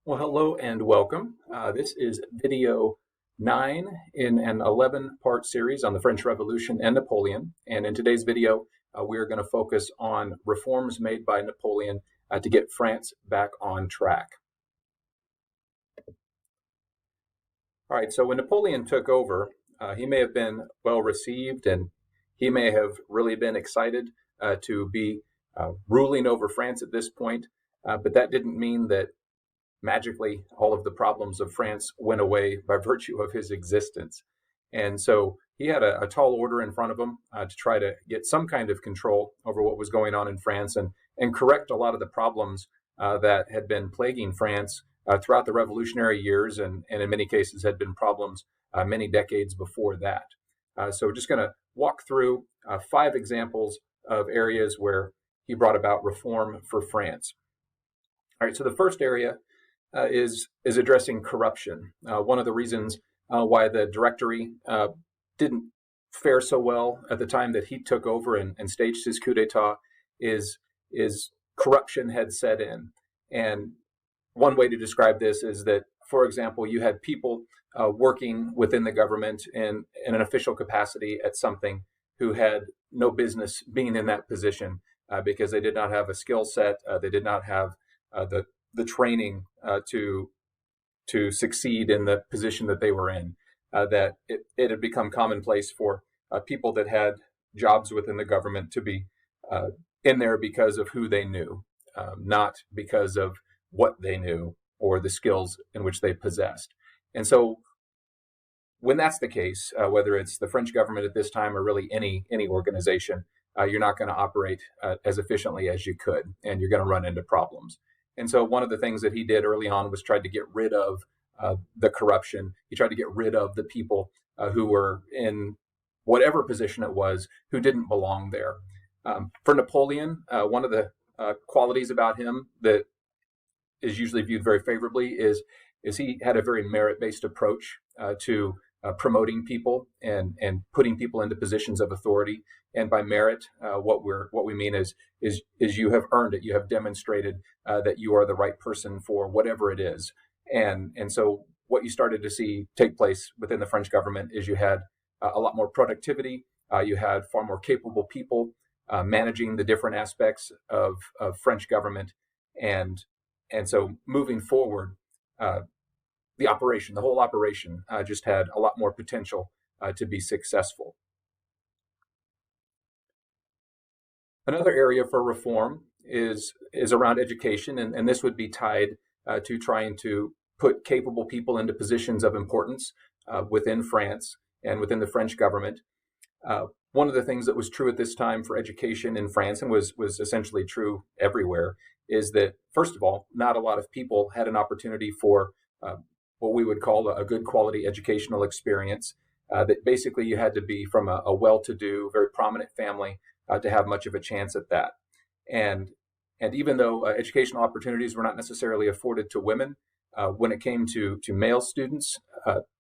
Well, hello and welcome. This is video 9 in an 11-part series on the French Revolution and Napoleon. And in today's video, we are going to focus on reforms made by Napoleon to get France back on track. All right, so when Napoleon took over, he may have been well received and he may have really been excited to be ruling over France at this point, but that didn't mean that magically all of the problems of France went away by virtue of his existence. And so he had a tall order in front of him to try to get some kind of control over what was going on in France and correct a lot of the problems that had been plaguing France throughout the revolutionary years and in many cases had been problems many decades before that. So we're just going to walk through 5 examples of areas where he brought about reform for France. All right, so the first area is addressing corruption. One of the reasons why the Directory didn't fare so well at the time that he took over and staged his coup d'état is corruption had set in. And one way to describe this is that, for example, you had people working within the government in an official capacity at something who had no business being in that position because they did not have a skill set, they did not have the training to succeed in the position that they were in, that it had become commonplace for people that had jobs within the government to be in there because of who they knew, not because of what they knew or the skills in which they possessed. And so when that's the case, whether it's the French government at this time or really any organization, you're not going to operate as efficiently as you could, and you're going to run into problems. And so one of the things that he did early on was tried to get rid of the corruption. He tried to get rid of the people who were in whatever position it was who didn't belong there. For Napoleon, one of the qualities about him that is usually viewed very favorably is he had a very merit-based approach to promoting people and putting people into positions of authority. And by merit, what we mean is you have earned it. You have demonstrated that you are the right person for whatever it is. And so what you started to see take place within the French government is you had a lot more productivity. You had far more capable people managing the different aspects of French government. And so moving forward, the whole operation just had a lot more potential to be successful. Another area for reform is around education, and this would be tied to trying to put capable people into positions of importance within France and within the French government. One of the things that was true at this time for education in France, and was essentially true everywhere, is that, first of all, not a lot of people had an opportunity for what we would call a good quality educational experience. That basically you had to be from a well-to-do, very prominent family to have much of a chance at that. And even though educational opportunities were not necessarily afforded to women, when it came to male students,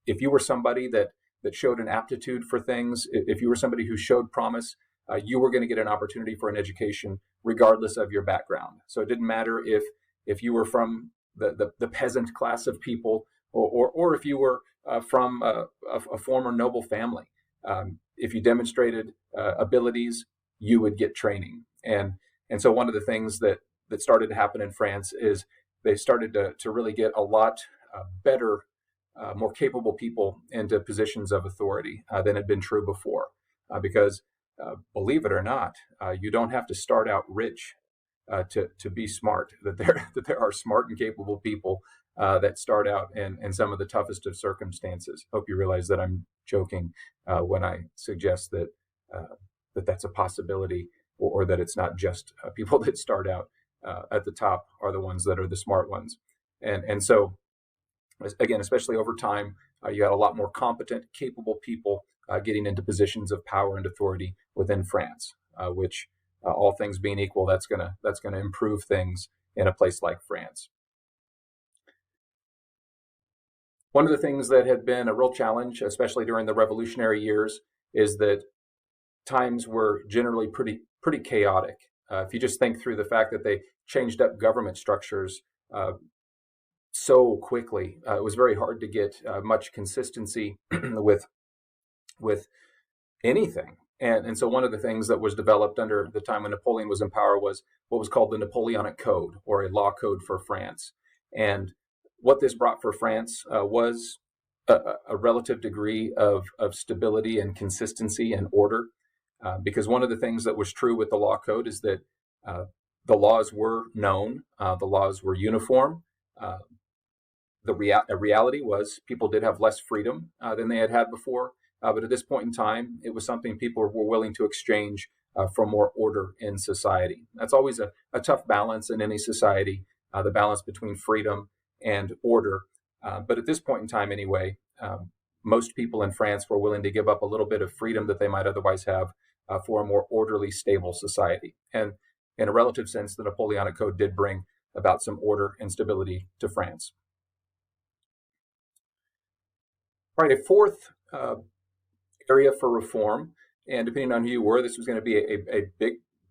if you were somebody that showed an aptitude for things, if you were somebody who showed promise, you were going to get an opportunity for an education regardless of your background. So it didn't matter if you were from the peasant class of people or if you were from a former noble family. If you demonstrated abilities, you would get training. And so one of the things that started to happen in France is they started to really get a lot better, more capable people into positions of authority than had been true before. Because believe it or not, you don't have to start out rich to be smart. That there are smart and capable people that start out in some of the toughest of circumstances. Hope you realize that I'm joking when I suggest that that's a possibility, or that it's not just people that start out at the top are the ones that are the smart ones. And so, again, especially over time, you had a lot more competent, capable people getting into positions of power and authority within France, which, all things being equal, that's gonna improve things in a place like France. One of the things that had been a real challenge, especially during the revolutionary years, is that times were generally pretty chaotic. If you just think through the fact that they changed up government structures so quickly. It was very hard to get much consistency with anything. And so one of the things that was developed under the time when Napoleon was in power was what was called the Napoleonic Code, or a law code for France. And what this brought for France was a relative degree of stability and consistency and order. Because one of the things that was true with the law code is that the laws were known, the laws were uniform. The reality was people did have less freedom than they had had before. But at this point in time, it was something people were willing to exchange for more order in society. That's always a tough balance in any society, the balance between freedom and order. But at this point in time, anyway, most people in France were willing to give up a little bit of freedom that they might otherwise have for a more orderly, stable society. And in a relative sense, the Napoleonic Code did bring about some order and stability to France. All right, a fourth area for reform, and depending on who you were, this was going to be a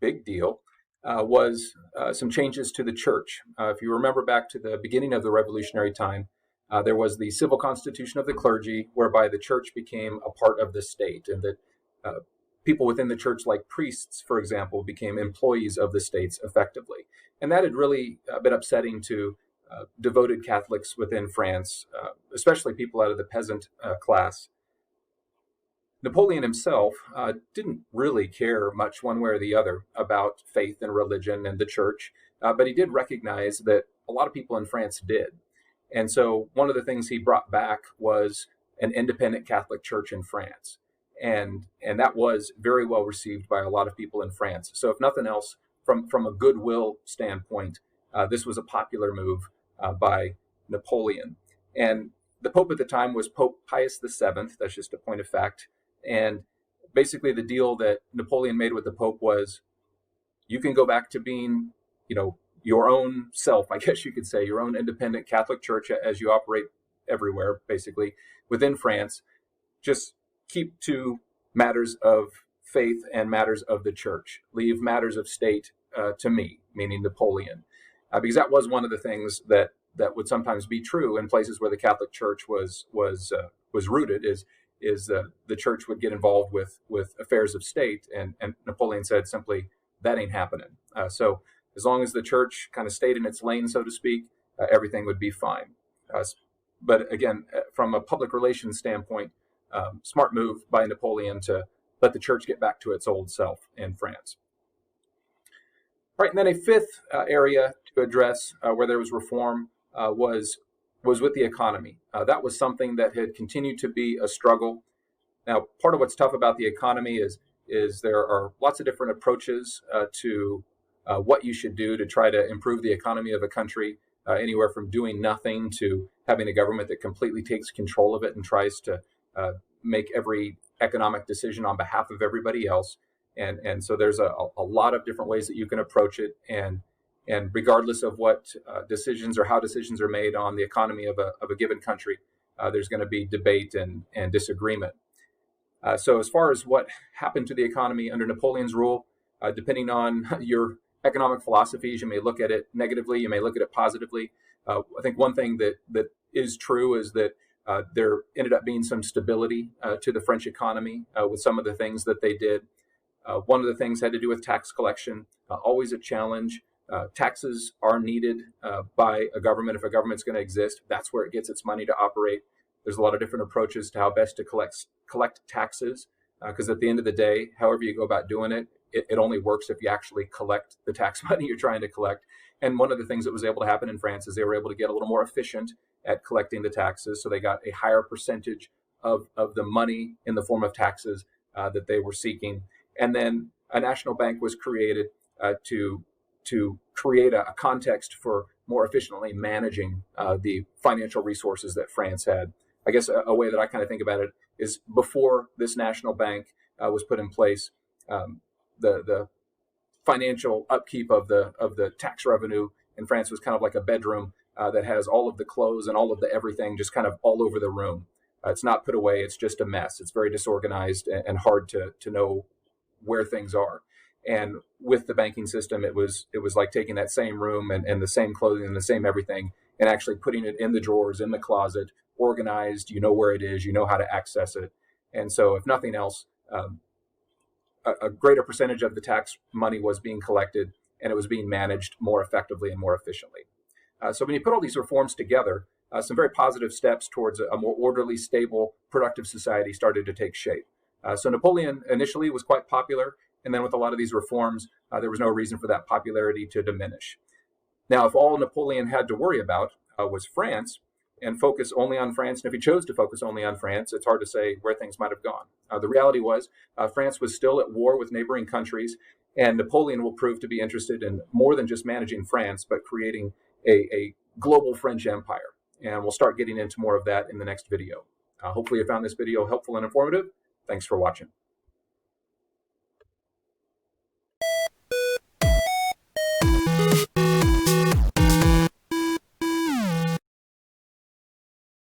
big deal, was some changes to the church. If you remember back to the beginning of the revolutionary time, there was the civil constitution of the clergy, whereby the church became a part of the state, and that people within the church, like priests, for example, became employees of the states effectively. And that had really been upsetting to devoted Catholics within France, especially people out of the peasant class. Napoleon himself didn't really care much one way or the other about faith and religion and the church, but he did recognize that a lot of people in France did. And so one of the things he brought back was an independent Catholic church in France. And that was very well received by a lot of people in France. So if nothing else, from a goodwill standpoint, this was a popular move by Napoleon. And the Pope at the time was Pope Pius VII. That's just a point of fact. And basically the deal that Napoleon made with the Pope was, you can go back to being, your own self, I guess you could say, your own independent Catholic church as you operate everywhere, basically, within France. Just keep to matters of faith and matters of the church. Leave matters of state to me, meaning Napoleon. Because that was one of the things that would sometimes be true in places where the Catholic Church was rooted, is the church would get involved with affairs of state, and Napoleon said simply, that ain't happening. So as long as the church kind of stayed in its lane, so to speak, everything would be fine. But again, from a public relations standpoint, smart move by Napoleon to let the church get back to its old self in France. All right, and then a fifth area to address where there was reform was with the economy. That was something that had continued to be a struggle. Now, part of what's tough about the economy is there are lots of different approaches to what you should do to try to improve the economy of a country, anywhere from doing nothing to having a government that completely takes control of it and tries to make every economic decision on behalf of everybody else. And so there's a lot of different ways that you can approach it. And regardless of what decisions or how decisions are made on the economy of a given country, there's going to be debate and disagreement. So as far as what happened to the economy under Napoleon's rule, depending on your economic philosophies, you may look at it negatively, you may look at it positively. I think one thing that is true is that there ended up being some stability to the French economy with some of the things that they did. One of the things had to do with tax collection, always a challenge. Taxes are needed by a government. If a government's going to exist, that's where it gets its money to operate. There's a lot of different approaches to how best to collect taxes, because at the end of the day, however you go about doing it, it only works if you actually collect the tax money you're trying to collect. And one of the things that was able to happen in France is they were able to get a little more efficient at collecting the taxes. So they got a higher percentage of the money in the form of taxes that they were seeking. And then a national bank was created to create a context for more efficiently managing the financial resources that France had. I guess a way that I kind of think about it is before this national bank was put in place, the financial upkeep of the tax revenue in France was kind of like a bedroom that has all of the clothes and all of the everything just kind of all over the room. It's not put away. It's just a mess. It's very disorganized and hard to know where things are. And with the banking system, it was like taking that same room and the same clothing and the same everything and actually putting it in the drawers, in the closet, organized. You know where it is, you know how to access it. And so, if nothing else, a greater percentage of the tax money was being collected, and it was being managed more effectively and more efficiently. So when you put all these reforms together, some very positive steps towards a more orderly, stable, productive society started to take shape. So Napoleon initially was quite popular, and then with a lot of these reforms, there was no reason for that popularity to diminish. Now, if all Napoleon had to worry about was France, and focus only on France, and if he chose to focus only on France, it's hard to say where things might have gone. The reality was France was still at war with neighboring countries, and Napoleon will prove to be interested in more than just managing France, but creating a global French empire. And we'll start getting into more of that in the next video. Hopefully you found this video helpful and informative. Thanks for watching.